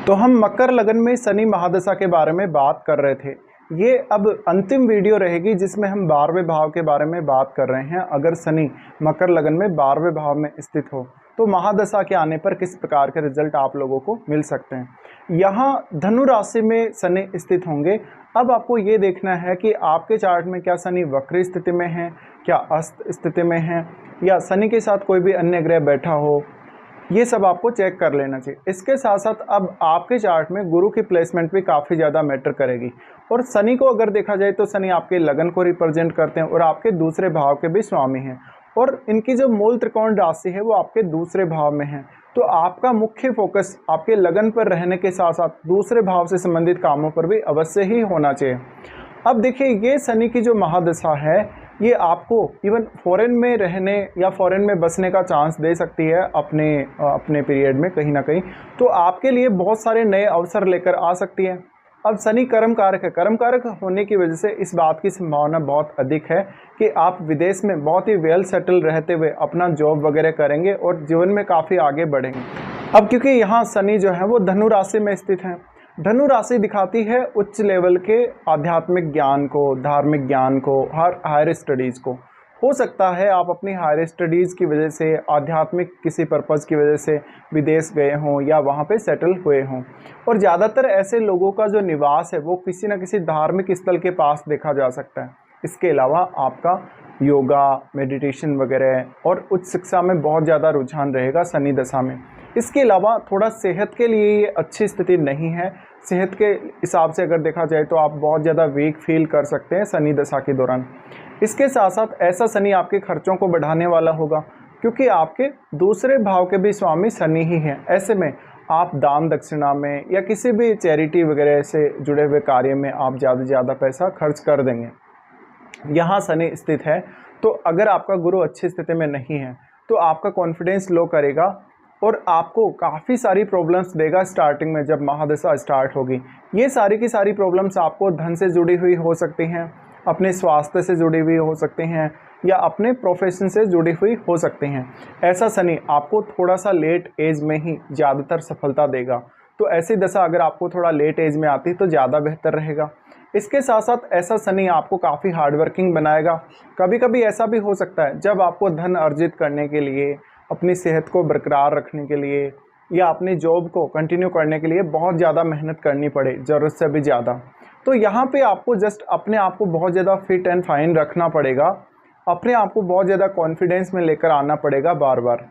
तो हम मकर लगन में शनि महादशा के बारे में बात कर रहे थे। ये अब अंतिम वीडियो रहेगी जिसमें हम 12वें भाव के बारे में बात कर रहे हैं। अगर शनि मकर लगन में 12वें भाव में स्थित हो तो महादशा के आने पर किस प्रकार के रिजल्ट आप लोगों को मिल सकते हैं। यहाँ धनु राशि में शनि स्थित होंगे। अब आपको ये देखना है कि आपके चार्ट में क्या शनि वक्र स्थिति में है, क्या अस्त स्थिति में है, या शनि के साथ कोई भी अन्य ग्रह बैठा हो। ये सब आपको चेक कर लेना चाहिए। इसके साथ साथ अब आपके चार्ट में गुरु की प्लेसमेंट भी काफ़ी ज़्यादा मैटर करेगी। और शनि को अगर देखा जाए तो शनि आपके लगन को रिप्रेजेंट करते हैं और आपके दूसरे भाव के भी स्वामी हैं, और इनकी जो मूल त्रिकोण राशि है वो आपके दूसरे भाव में है। तो आपका मुख्य फोकस आपके लगन पर रहने के साथ साथ दूसरे भाव से संबंधित कामों पर भी अवश्य ही होना चाहिए। अब देखिए, ये शनि की जो महादशा है ये आपको इवन फॉरेन में रहने या फॉरेन में बसने का चांस दे सकती है अपने पीरियड में कहीं ना कहीं। तो आपके लिए बहुत सारे नए अवसर लेकर आ सकती है। अब शनि कर्म कारक है, कर्म कारक होने की वजह से इस बात की संभावना बहुत अधिक है कि आप विदेश में बहुत ही वेल सेटल रहते हुए अपना जॉब वगैरह करेंगे और जीवन में काफ़ी आगे बढ़ेंगे। अब क्योंकि यहाँ शनि जो है वो धनु राशि में स्थित है। धनु राशि दिखाती है उच्च लेवल के आध्यात्मिक ज्ञान को, धार्मिक ज्ञान को, हायर स्टडीज़ को। हो सकता है आप अपनी हायर स्टडीज़ की वजह से, आध्यात्मिक किसी पर्पज़ की वजह से विदेश गए हों या वहाँ पे सेटल हुए हों। और ज़्यादातर ऐसे लोगों का जो निवास है वो किसी न किसी धार्मिक स्थल के पास देखा जा सकता है। इसके अलावा आपका योगा, मेडिटेशन वगैरह और उच्च शिक्षा में बहुत ज़्यादा रुझान रहेगा शनि दशा में। इसके अलावा थोड़ा सेहत के लिए ये अच्छी स्थिति नहीं है। सेहत के हिसाब से अगर देखा जाए तो आप बहुत ज़्यादा वीक फील कर सकते हैं शनि दशा के दौरान। इसके साथ साथ ऐसा शनि आपके खर्चों को बढ़ाने वाला होगा, क्योंकि आपके दूसरे भाव के भी स्वामी शनि ही हैं। ऐसे में आप दान दक्षिणा में या किसी भी चैरिटी वगैरह से जुड़े हुए कार्य में आप ज़्यादा से ज़्यादा पैसा खर्च कर देंगे। यहाँ शनि स्थित है तो अगर आपका गुरु अच्छी स्थिति में नहीं है तो आपका कॉन्फिडेंस लो करेगा और आपको काफ़ी सारी प्रॉब्लम्स देगा स्टार्टिंग में जब महादशा स्टार्ट होगी। ये सारी की सारी प्रॉब्लम्स आपको धन से जुड़ी हुई हो सकती हैं, अपने स्वास्थ्य से जुड़ी हुई हो सकती हैं, या अपने प्रोफेशन से जुड़ी हुई हो सकती हैं। ऐसा शनि आपको थोड़ा सा लेट एज में ही ज़्यादातर सफलता देगा। तो ऐसी दशा अगर आपको थोड़ा लेट एज में आती तो ज़्यादा बेहतर रहेगा। इसके साथ साथ ऐसा शनि आपको काफ़ी हार्ड वर्किंग बनाएगा। कभी कभी ऐसा भी हो सकता है जब आपको धन अर्जित करने के लिए, अपनी सेहत को बरकरार रखने के लिए या अपनी जॉब को कंटिन्यू करने के लिए बहुत ज़्यादा मेहनत करनी पड़े, ज़रूरत से भी ज़्यादा। तो यहाँ पे आपको जस्ट अपने आप को बहुत ज़्यादा फिट एंड फाइन रखना पड़ेगा, अपने आप को बहुत ज़्यादा कॉन्फिडेंस में लेकर आना पड़ेगा बार बार।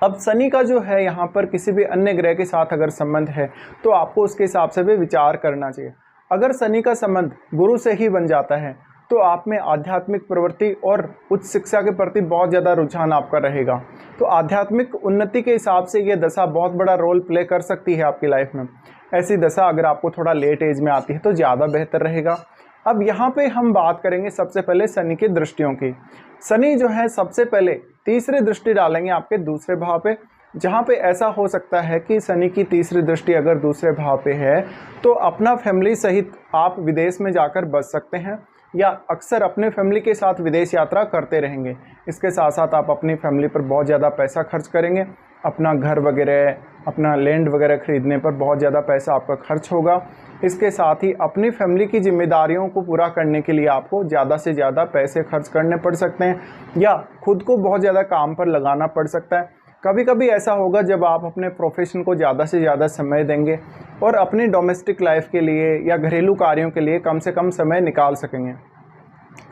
अब शनि का जो है यहाँ पर किसी भी अन्य ग्रह के साथ अगर संबंध है तो आपको उसके हिसाब से भी विचार करना चाहिए। अगर शनि का संबंध गुरु से ही बन जाता है तो आप में आध्यात्मिक प्रवृत्ति और उच्च शिक्षा के प्रति बहुत ज़्यादा रुझान आपका रहेगा। तो आध्यात्मिक उन्नति के हिसाब से ये दशा बहुत बड़ा रोल प्ले कर सकती है आपकी लाइफ में। ऐसी दशा अगर आपको थोड़ा लेट एज में आती है तो ज़्यादा बेहतर रहेगा। अब यहाँ पे हम बात करेंगे सबसे पहले शनि की दृष्टियों की। शनि जो है सबसे पहले तीसरी दृष्टि डालेंगे आपके दूसरे भाव पे, जहाँ पे ऐसा हो सकता है कि शनि की तीसरी दृष्टि अगर दूसरे भाव पे है तो अपना फैमिली सहित आप विदेश में जाकर बस सकते हैं या अक्सर अपने फैमिली के साथ विदेश यात्रा करते रहेंगे। इसके साथ साथ आप अपनी फैमिली पर बहुत ज़्यादा पैसा खर्च करेंगे, अपना घर वगैरह, अपना लैंड वगैरह खरीदने पर बहुत ज़्यादा पैसा आपका खर्च होगा। इसके साथ ही अपनी फैमिली की जिम्मेदारियों को पूरा करने के लिए आपको ज़्यादा से ज़्यादा पैसे खर्च करने पड़ सकते हैं या खुद को बहुत ज़्यादा काम पर लगाना पड़ सकता है। कभी कभी ऐसा होगा जब आप अपने प्रोफेशन को ज़्यादा से ज़्यादा समय देंगे और अपनी डोमेस्टिक लाइफ के लिए या घरेलू कार्यों के लिए कम से कम समय निकाल सकेंगे।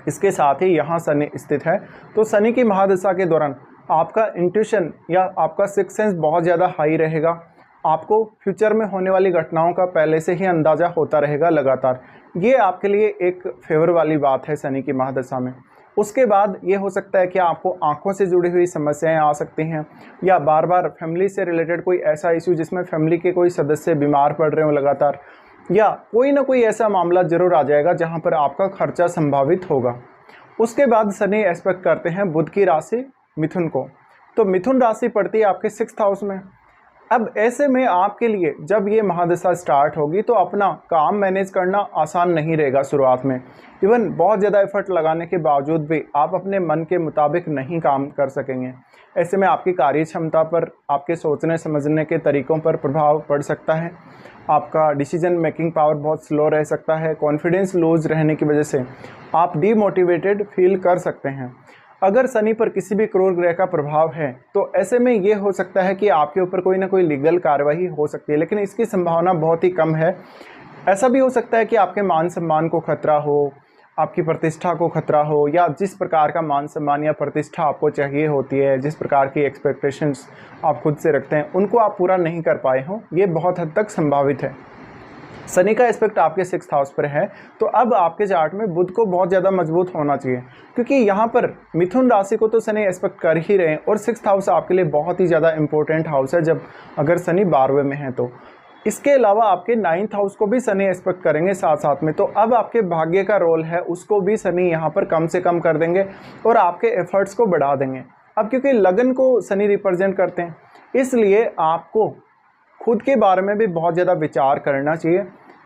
इसके साथ ही यहाँ शनि स्थित है तो शनि की महादशा के दौरान आपका इंट्यूशन या आपका सिक्स सेंस बहुत ज़्यादा हाई रहेगा। आपको फ्यूचर में होने वाली घटनाओं का पहले से ही अंदाज़ा होता रहेगा लगातार। ये आपके लिए एक फेवर वाली बात है शनि की महादशा में। उसके बाद ये हो सकता है कि आपको आंखों से जुड़ी हुई समस्याएं आ सकती हैं या बार बार फैमिली से रिलेटेड कोई ऐसा इशू जिसमें फैमिली के कोई सदस्य बीमार पड़ रहे हो लगातार, या कोई ना कोई ऐसा मामला जरूर आ जाएगा जहां पर आपका खर्चा संभावित होगा। उसके बाद शनि एस्पेक्ट करते हैं बुध की राशि मिथुन को। तो मिथुन राशि पड़ती है आपके 6th हाउस में। अब ऐसे में आपके लिए जब ये महादशा स्टार्ट होगी तो अपना काम मैनेज करना आसान नहीं रहेगा शुरुआत में। इवन बहुत ज़्यादा एफर्ट लगाने के बावजूद भी आप अपने मन के मुताबिक नहीं काम कर सकेंगे। ऐसे में आपकी कार्य क्षमता पर, आपके सोचने समझने के तरीक़ों पर प्रभाव पड़ सकता है। आपका डिसीजन मेकिंग पावर बहुत स्लो रह सकता है। कॉन्फिडेंस लूज रहने की वजह से आप डीमोटिवेटेड फील कर सकते हैं। अगर शनि पर किसी भी क्रूर ग्रह का प्रभाव है तो ऐसे में ये हो सकता है कि आपके ऊपर कोई ना कोई लीगल कार्रवाई हो सकती है, लेकिन इसकी संभावना बहुत ही कम है। ऐसा भी हो सकता है कि आपके मान सम्मान को खतरा हो, आपकी प्रतिष्ठा को खतरा हो, या जिस प्रकार का मान सम्मान या प्रतिष्ठा आपको चाहिए होती है, जिस प्रकार की एक्सपेक्टेशंस आप खुद से रखते हैं, उनको आप पूरा नहीं कर पाए हों, ये बहुत हद तक संभावित है। शनि का एस्पेक्ट आपके 6th हाउस पर है, तो अब आपके चार्ट में बुध को बहुत ज़्यादा मजबूत होना चाहिए, क्योंकि यहाँ पर मिथुन राशि को तो शनि एस्पेक्ट कर ही रहे हैं और 6th हाउस आपके लिए बहुत ही ज़्यादा इंपॉर्टेंट हाउस है जब अगर शनि 12वें में है तो। इसके अलावा आपके 9th हाउस को भी शनि एस्पेक्ट करेंगे साथ साथ में, तो अब आपके भाग्य का रोल है उसको भी शनि यहाँ पर कम से कम कर देंगे और आपके एफर्ट्स को बढ़ा देंगे। अब क्योंकि लगन को शनि रिप्रेजेंट करते हैं, इसलिए आपको खुद के बारे में भी बहुत ज़्यादा विचार करना चाहिए।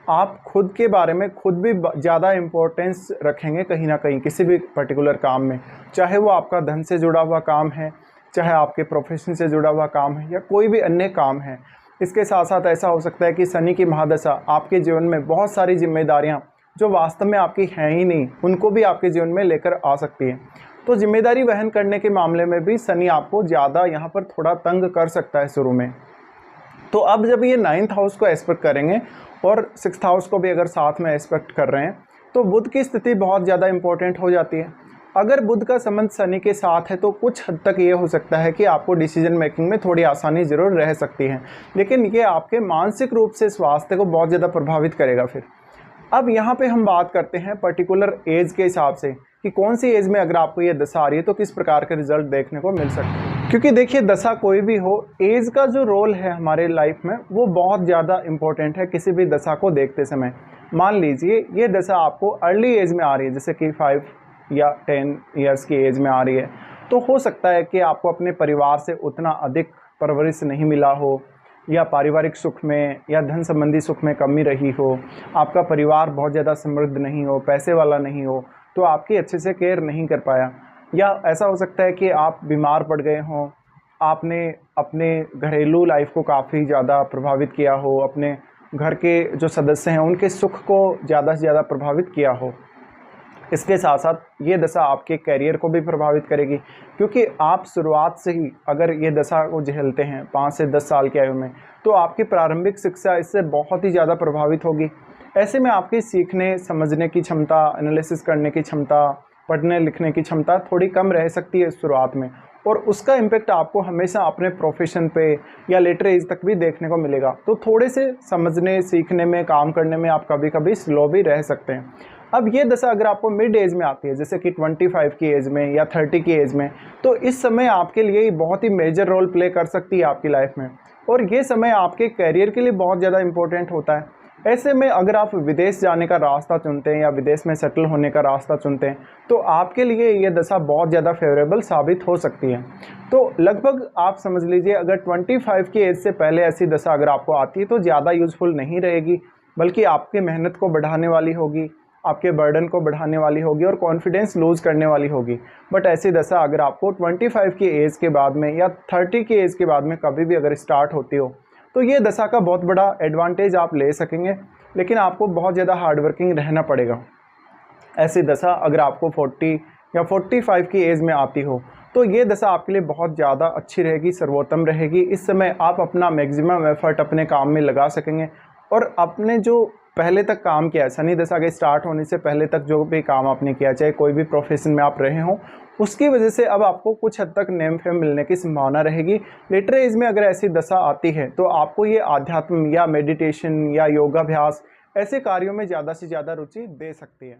आप खुद के बारे में खुद भी ज़्यादा इम्पोर्टेंस रखेंगे कहीं ना कहीं किसी भी पर्टिकुलर काम में, चाहे वो आपका धन से जुड़ा हुआ काम है, चाहे आपके प्रोफेशन से जुड़ा हुआ काम है, या कोई भी अन्य काम है। इसके साथ साथ ऐसा हो सकता है कि शनि की महादशा आपके जीवन में बहुत सारी जिम्मेदारियाँ जो वास्तव में आपकी हैं ही नहीं, उनको भी आपके जीवन में लेकर आ सकती है। तो जिम्मेदारी वहन करने के मामले में भी शनि आपको ज़्यादा यहाँ पर थोड़ा तंग कर सकता है शुरू में। तो अब जब ये 9th हाउस को एस्पेक्ट करेंगे और 6th हाउस को भी अगर साथ में एस्पेक्ट कर रहे हैं तो बुध की स्थिति बहुत ज़्यादा इंपॉर्टेंट हो जाती है। अगर बुध का संबंध शनि के साथ है तो कुछ हद तक ये हो सकता है कि आपको डिसीजन मेकिंग में थोड़ी आसानी ज़रूर रह सकती है, लेकिन ये आपके मानसिक रूप से स्वास्थ्य को बहुत ज़्यादा प्रभावित करेगा। फिर अब यहाँ पे हम बात करते हैं पर्टिकुलर एज के हिसाब से कि कौन सी एज में अगर आपको ये दशा आ रही है तो किस प्रकार के रिजल्ट देखने को मिल सकते हैं। क्योंकि देखिए, दशा कोई भी हो, एज का जो रोल है हमारे लाइफ में वो बहुत ज़्यादा इम्पोर्टेंट है किसी भी दशा को देखते समय। मान लीजिए ये दशा आपको अर्ली एज में आ रही है, जैसे कि 5 या 10 ईयर्स की एज में आ रही है, तो हो सकता है कि आपको अपने परिवार से उतना अधिक परवरिश नहीं मिला हो, या पारिवारिक सुख में या धन संबंधी सुख में कमी रही हो, आपका परिवार बहुत ज़्यादा समृद्ध नहीं हो, पैसे वाला नहीं हो, तो आपकी अच्छे से केयर नहीं कर पाया। या ऐसा हो सकता है कि आप बीमार पड़ गए हों, आपने अपने घरेलू लाइफ को काफ़ी ज़्यादा प्रभावित किया हो, अपने घर के जो सदस्य हैं उनके सुख को ज़्यादा से ज़्यादा प्रभावित किया हो। इसके साथ साथ ये दशा आपके करियर को भी प्रभावित करेगी, क्योंकि आप शुरुआत से ही अगर ये दशा को झेलते हैं 5 से 10 साल की आयु में, तो आपकी प्रारंभिक शिक्षा इससे बहुत ही ज़्यादा प्रभावित होगी। ऐसे में आपकी सीखने समझने की क्षमता, एनालिसिस करने की क्षमता, पढ़ने लिखने की क्षमता थोड़ी कम रह सकती है शुरुआत में, और उसका इम्पेक्ट आपको हमेशा अपने प्रोफेशन पे या लेटर एज तक भी देखने को मिलेगा। तो थोड़े से समझने, सीखने में, काम करने में आप कभी कभी स्लो भी रह सकते हैं। अब ये दशा अगर आपको मिड एज में आती है, जैसे कि 25 की एज में या 30 की एज में, तो इस समय आपके लिए ये बहुत ही मेजर रोल प्ले कर सकती है आपकी लाइफ में, और ये समय आपके करियर के लिए बहुत ज़्यादा इंपॉर्टेंट होता है। ऐसे में अगर आप विदेश जाने का रास्ता चुनते हैं या विदेश में सेटल होने का रास्ता चुनते हैं, तो आपके लिए ये दशा बहुत ज़्यादा फेवरेबल साबित हो सकती है। तो लगभग आप समझ लीजिए, अगर 25 की एज से पहले ऐसी दशा अगर आपको आती है तो ज़्यादा यूज़फुल नहीं रहेगी, बल्कि आपकी मेहनत को बढ़ाने वाली होगी, आपके बर्डन को बढ़ाने वाली होगी और कॉन्फिडेंस लूज़ करने वाली होगी। बट ऐसी दशा अगर आपको 25 की एज के बाद में या 30 की एज के बाद में कभी भी अगर स्टार्ट होती हो, तो ये दशा का बहुत बड़ा एडवांटेज आप ले सकेंगे, लेकिन आपको बहुत ज़्यादा हार्डवर्किंग रहना पड़ेगा। ऐसी दशा अगर आपको 40 या 45 की एज में आती हो, तो ये दशा आपके लिए बहुत ज़्यादा अच्छी रहेगी, सर्वोत्तम रहेगी। इस समय आप अपना मैक्सिमम एफर्ट अपने काम में लगा सकेंगे, और अपने जो पहले तक काम किया है, शनि दशा के स्टार्ट होने से पहले तक जो भी काम आपने किया, चाहे कोई भी प्रोफेशन में आप रहे हों, उसकी वजह से अब आपको कुछ हद तक नेम फेम मिलने की संभावना रहेगी। लेटर एज में अगर ऐसी दशा आती है तो आपको ये आध्यात्म या मेडिटेशन या योगाभ्यास ऐसे कार्यों में ज़्यादा से ज़्यादा रुचि दे सकती है।